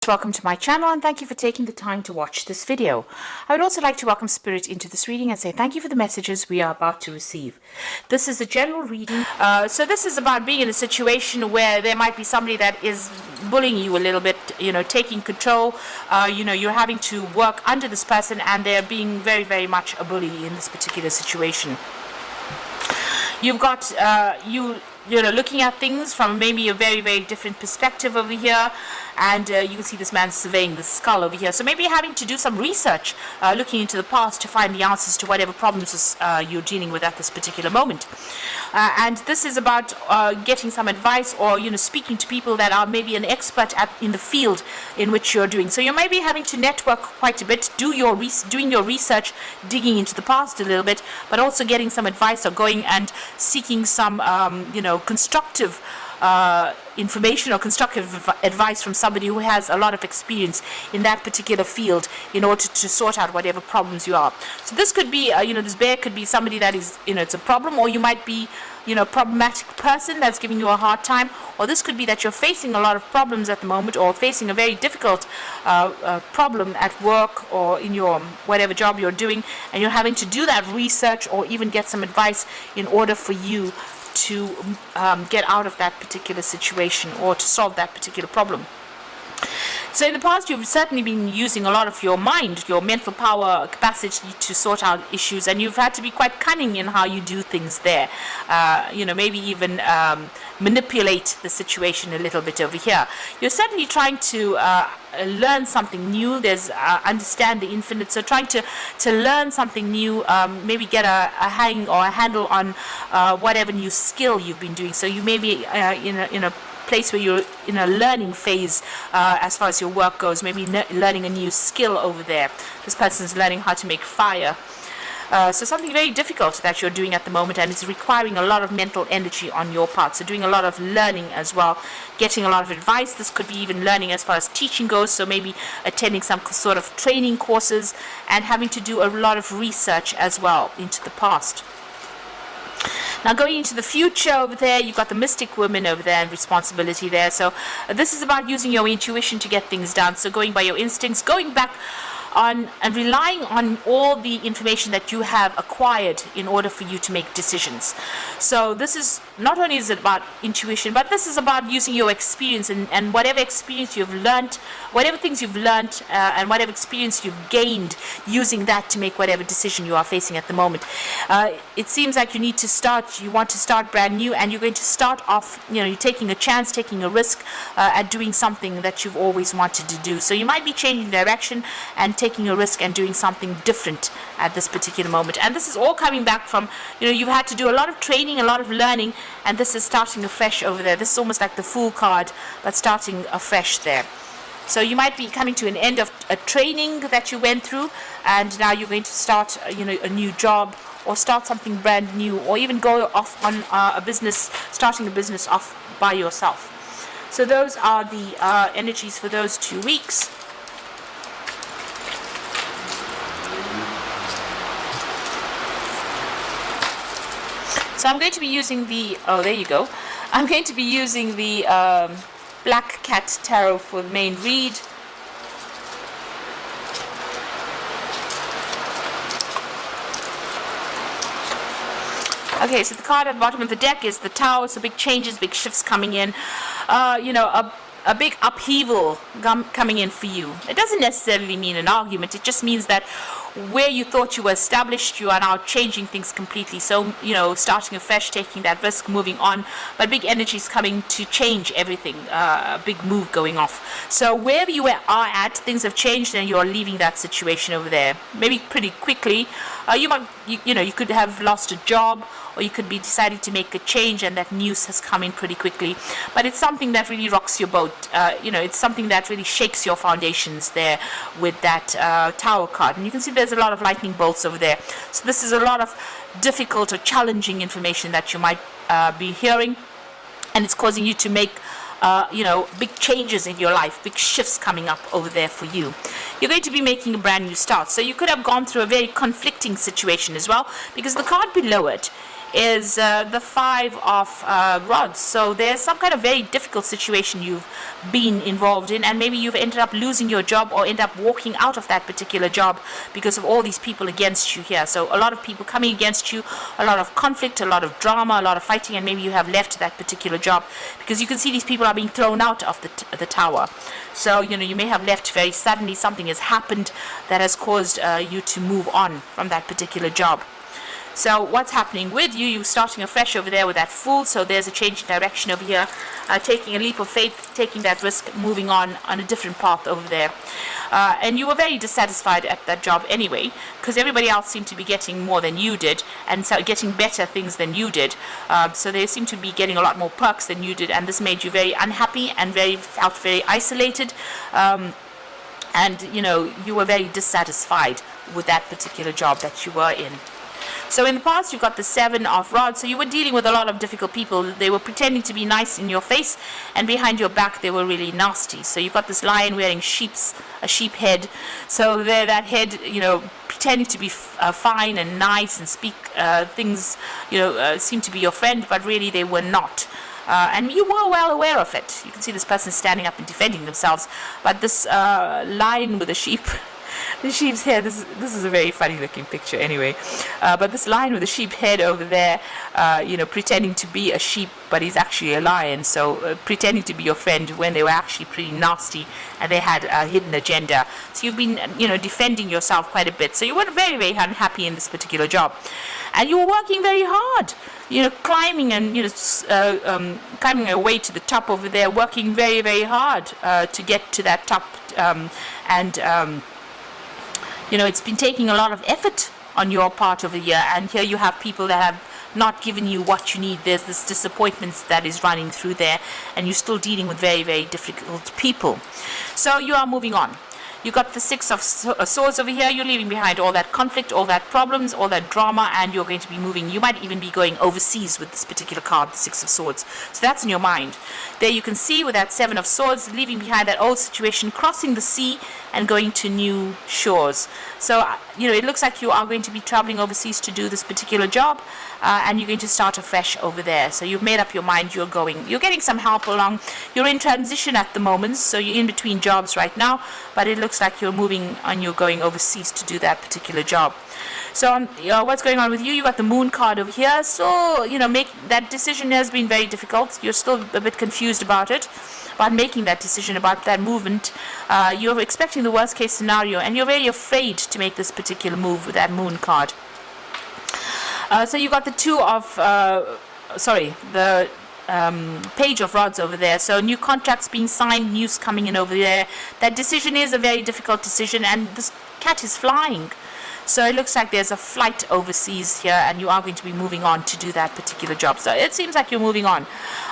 Welcome to my channel and thank you for taking the time to watch this video. I would also like to welcome Spirit into this reading and say thank you for the messages we are about to receive. This is a general reading. So this is about being in a situation where there might be somebody that is bullying you a little bit, taking control. You're having to work under this person and they're being very, very much a bully in this particular situation. You've got, looking at things from maybe a very, very different perspective over here. And you can see this man surveying the skull over here. So maybe having to do some research, looking into the past to find the answers to whatever problems you're dealing with at this particular moment. And this is about getting some advice or, speaking to people that are maybe an expert in the field in which you're doing. So you may be having to network quite a bit, doing your research, digging into the past a little bit, but also getting some advice or going and seeking some, constructive information or constructive advice from somebody who has a lot of experience in that particular field in order to sort out whatever problems you are. So this could be, this bear could be somebody that is, it's a problem, or you might be, problematic person that's giving you a hard time, or this could be that you're facing a lot of problems at the moment or facing a very difficult problem at work or in your whatever job you're doing, and you're having to do that research or even get some advice in order for you to get out of that particular situation or to solve that particular problem. So in the past, you've certainly been using a lot of your mind, your mental power, capacity to sort out issues, and you've had to be quite cunning in how you do things there. Maybe even manipulate the situation a little bit over here. You're certainly trying to learn something new. There's understand the infinite, so trying to learn something new, maybe get a hang or a handle on whatever new skill you've been doing. So you may be in a place where you're in a learning phase as far as your work goes, maybe learning a new skill over there. This person's learning how to make fire. So something very difficult that you're doing at the moment, and it's requiring a lot of mental energy on your part. So doing a lot of learning as well, getting a lot of advice. This could be even learning as far as teaching goes, so maybe attending some sort of training courses and having to do a lot of research as well into the past. Now going into the future over there, you've got the mystic woman over there and responsibility there. So this is about using your intuition to get things done. So going by your instincts, going back on and relying on all the information that you have acquired in order for you to make decisions. So this is not only is it about intuition, but this is about using your experience and whatever experience you've learned, whatever things you've learned and whatever experience you've gained, using that to make whatever decision you are facing at the moment. It seems like you want to start brand new, and you're going to start off, you're taking a chance, taking a risk at doing something that you've always wanted to do. So you might be changing direction and taking a risk and doing something different at this particular moment. And this is all coming back from, you've had to do a lot of training, a lot of learning, and this is starting afresh over there. This is almost like the Fool card, but starting afresh there. So you might be coming to an end of a training that you went through, and now you're going to start, a new job, or start something brand new, or even go off on starting a business off by yourself. So those are the energies for those 2 weeks. So I'm going to be using the, I'm going to be using the Black Cat Tarot for the main read. Okay, so the card at the bottom of the deck is the Tower, so big changes, big shifts coming in. A big upheaval coming in for you. It doesn't necessarily mean an argument. It just means that where you thought you were established, you are now changing things completely. So, starting afresh, taking that risk, moving on. But big energy is coming to change everything. A big move going off. So wherever you are at, things have changed and you're leaving that situation over there. Maybe pretty quickly. You could have lost a job, or you could be deciding to make a change, and that news has come in pretty quickly. But it's something that really rocks your boat. It's something that really shakes your foundations there with that Tower card. And you can see there's a lot of lightning bolts over there. So this is a lot of difficult or challenging information that you might be hearing, and it's causing you to make big changes in your life, big shifts coming up over there for you. You're going to be making a brand new start. So you could have gone through a very conflicting situation as well, because the card below it is the Five of Rods. So there's some kind of very difficult situation you've been involved in, and maybe you've ended up losing your job or end up walking out of that particular job because of all these people against you here. So a lot of people coming against you, a lot of conflict, a lot of drama, a lot of fighting, and maybe you have left that particular job because you can see these people are being thrown out of the tower. So you may have left very suddenly. Something has happened that has caused you to move on from that particular job. So what's happening with you? You're starting afresh over there with that Fool. So there's a change in direction over here, taking a leap of faith, taking that risk, moving on a different path over there. And you were very dissatisfied at that job anyway, because everybody else seemed to be getting more than you did, and so getting better things than you did. So they seemed to be getting a lot more perks than you did, and this made you very unhappy and felt very isolated. And you were very dissatisfied with that particular job that you were in. So in the past, you've got the Seven of Rods. So you were dealing with a lot of difficult people. They were pretending to be nice in your face, and behind your back, they were really nasty. So you've got this lion wearing a sheep head. So there, that head, pretending to be fine and nice and speak things, seem to be your friend, but really they were not. And you were well aware of it. You can see this person standing up and defending themselves. But this lion with a the sheep's head, this is a very funny looking picture anyway. But this lion with a sheep head over there, pretending to be a sheep, but he's actually a lion. So pretending to be your friend when they were actually pretty nasty and they had a hidden agenda. So you've been, defending yourself quite a bit. So you were very, very unhappy in this particular job. And you were working very hard, climbing and, climbing your way to the top over there, working very, very hard to get to that top. It's been taking a lot of effort on your part over here, and here you have people that have not given you what you need. There's this disappointment that is running through there, and you're still dealing with very, very difficult people. So you are moving on. You got the Six of Swords over here. You're leaving behind all that conflict, all that problems, all that drama, and you're going to be moving. You might even be going overseas with this particular card, the Six of Swords. So that's in your mind. There you can see with that Seven of Swords, leaving behind that old situation, crossing the sea and going to new shores. So, it looks like you are going to be traveling overseas to do this particular job, and you're going to start afresh over there. So you've made up your mind, you're going. You're getting some help along. You're in transition at the moment, so you're in between jobs right now, but it looks like you're moving and you're going overseas to do that particular job. So what's going on with you? You got the Moon card over here. So, that decision has been very difficult. You're still a bit confused about it, about making that decision, about that movement. You're expecting the worst case scenario, and you're very afraid to make this particular move with that Moon card. So you got the Page of Rods over there. So new contracts being signed, news coming in over there. That decision is a very difficult decision, and this cat is flying. So it looks like there's a flight overseas here, and you are going to be moving on to do that particular job. So it seems like you're moving on,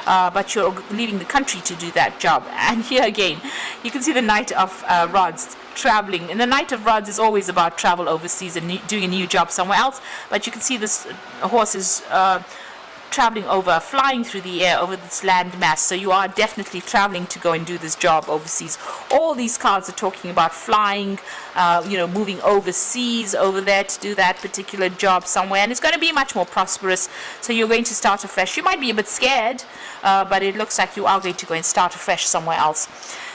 but you're leaving the country to do that job. And here again, you can see the Knight of Rods traveling. And the Knight of Rods is always about travel overseas and doing a new job somewhere else. But you can see this horse is traveling over, flying through the air over this land mass. So you are definitely traveling to go and do this job overseas. All these cards are talking about flying, moving overseas over there to do that particular job somewhere, and it's going to be much more prosperous. So you're going to start afresh. You might be a bit scared, but it looks like you are going to go and start afresh somewhere else.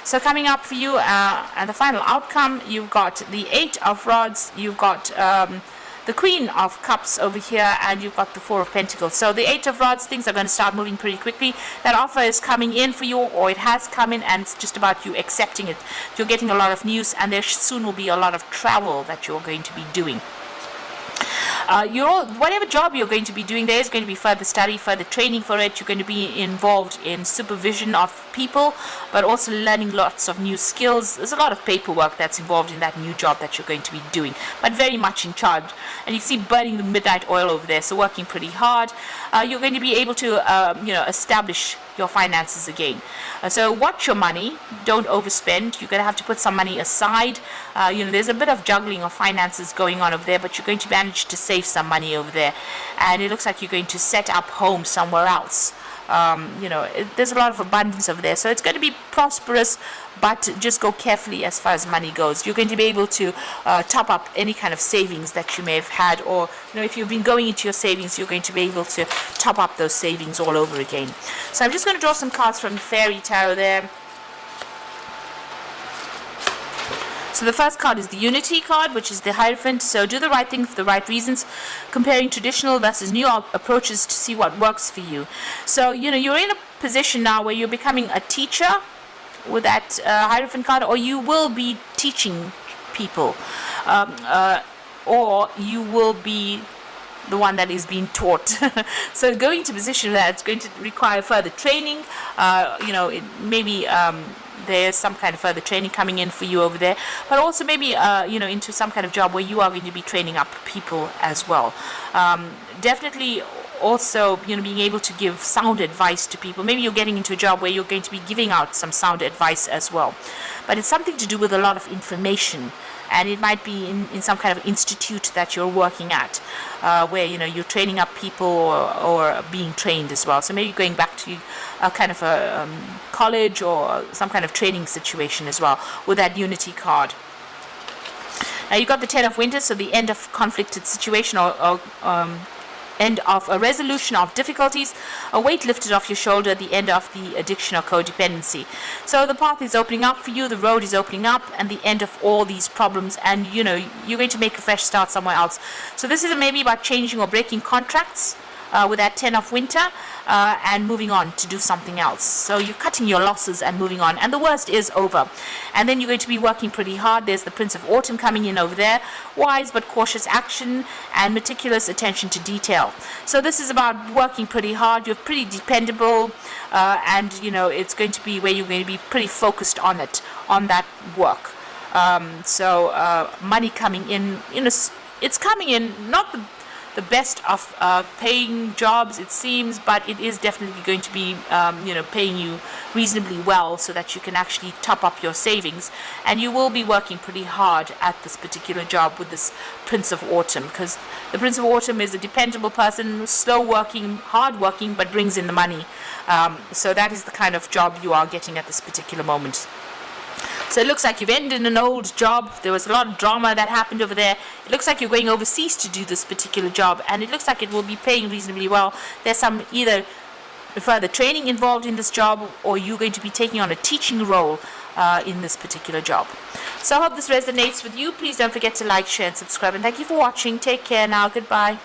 So coming up for you, and the final outcome, you've got the Eight of Rods, you've got the Queen of Cups over here, and you've got the Four of Pentacles. So the Eight of Rods, things are going to start moving pretty quickly. That offer is coming in for you, or it has come in, and it's just about you accepting it. You're getting a lot of news, and there soon will be a lot of travel that you're going to be doing. Whatever job you're going to be doing, there is going to be further study, further training for it. You're going to be involved in supervision of people, but also learning lots of new skills. There's a lot of paperwork that's involved in that new job that you're going to be doing, but very much in charge. And you see burning the midnight oil over there, so working pretty hard. You're going to be able to, establish your finances again. So watch your money, don't overspend. You're going to have to put some money aside. There's a bit of juggling of finances going on over there, but you're going to manage to save some money over there. And it looks like you're going to set up home somewhere else. There's a lot of abundance over there, so it's going to be prosperous, but just go carefully as far as money goes. You're going to be able to top up any kind of savings that you may have had, or if you've been going into your savings, you're going to be able to top up those savings all over again. So I'm just going to draw some cards from the Fairy Tarot there. So the first card is the Unity card, which is the Hierophant. So do the right thing for the right reasons, comparing traditional versus new approaches to see what works for you. So, you're in a position now where you're becoming a teacher with that Hierophant card, or you will be teaching people, or you will be the one that is being taught. So going to a position that it's going to require further training, maybe there's some kind of further training coming in for you over there, but also maybe into some kind of job where you are going to be training up people as well. Definitely also being able to give sound advice to people. Maybe you're getting into a job where you're going to be giving out some sound advice as well, but it's something to do with a lot of information, and it might be in some kind of institute that you're working at, where you're training up people or being trained as well. So maybe going back to a kind of a college or some kind of training situation as well with that Unity card. Now you got the Ten of Wands, so the end of conflicted situation, or end of a resolution of difficulties, a weight lifted off your shoulder, the end of the addiction or codependency. So the path is opening up for you, the road is opening up, and the end of all these problems, and you're going to make a fresh start somewhere else. So this is maybe about changing or breaking contracts with that Ten of Winter, and moving on to do something else. So you're cutting your losses and moving on, and the worst is over. And then you're going to be working pretty hard. There's the Prince of Autumn coming in over there. Wise but cautious action and meticulous attention to detail. So this is about working pretty hard. You're pretty dependable, and it's going to be where you're going to be pretty focused on that work. Money coming in, it's coming in, not the best of paying jobs, it seems, but it is definitely going to be paying you reasonably well, so that you can actually top up your savings, and you will be working pretty hard at this particular job with this Prince of Autumn, because the Prince of Autumn is a dependable person, slow working, hard working, but brings in the money. So that is the kind of job you are getting at this particular moment. So it looks like you've ended an old job. There was a lot of drama that happened over there. It looks like you're going overseas to do this particular job, and it looks like it will be paying reasonably well. There's some either further training involved in this job, or you're going to be taking on a teaching role in this particular job. So I hope this resonates with you. Please don't forget to like, share, and subscribe. And thank you for watching. Take care now. Goodbye.